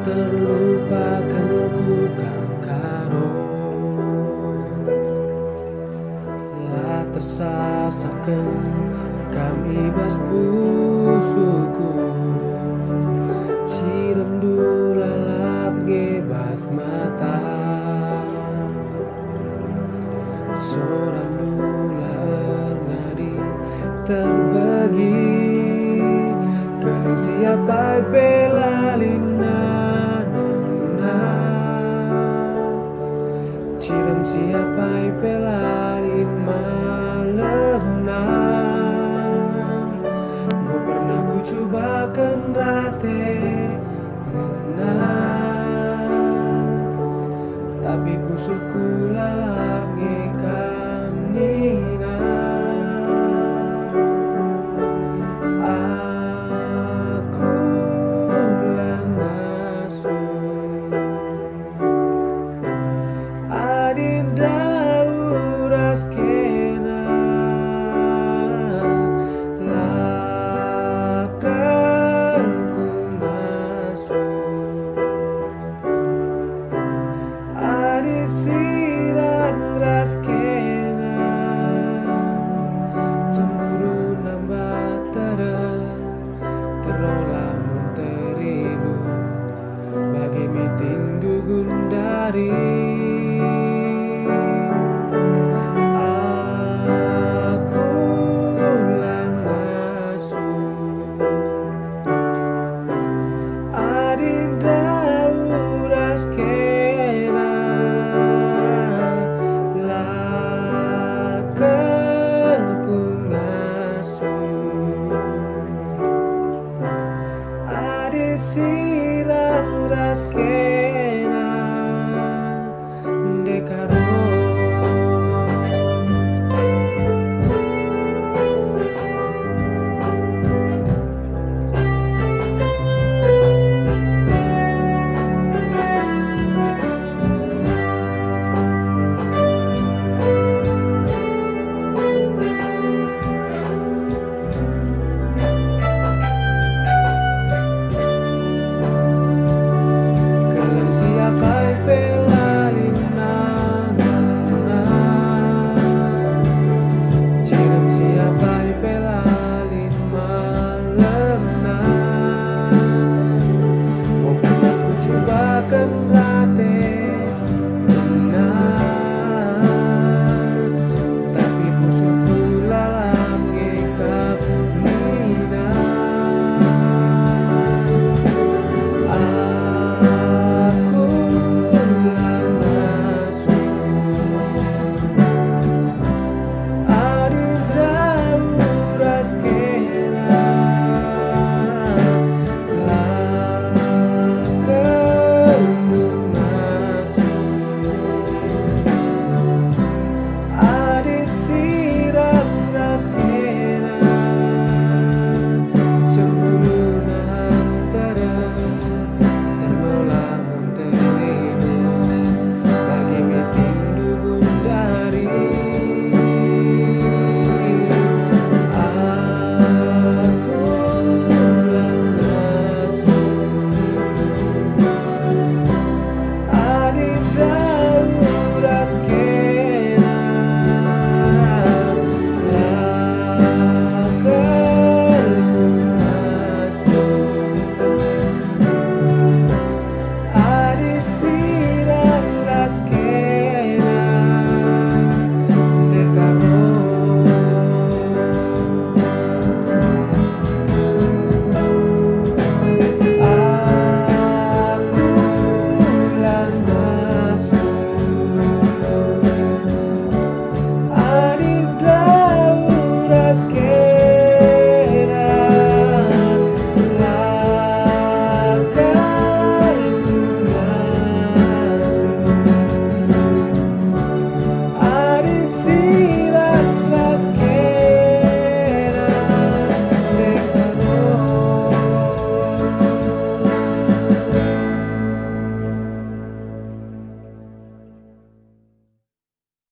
terlupakan ku kang karo, lah tersasakan kami bas pusuku, cirem dulalap gebas mata, seorang dula nadi terbagi, kalau siapa belalina nana, cirem siapa belalin malemna, gue pernah ku cobakan rate ngena, tapi pusukku lalap ngekam nina. Aku langasu adin dauras kena, lakal ku ngasu adi sirat ras kena, cemburu nambah terolah menterilu bagai mitin dugun dari aku langasu adin dauras kena, lakal ku ngasu adi sirang ras kena dekara.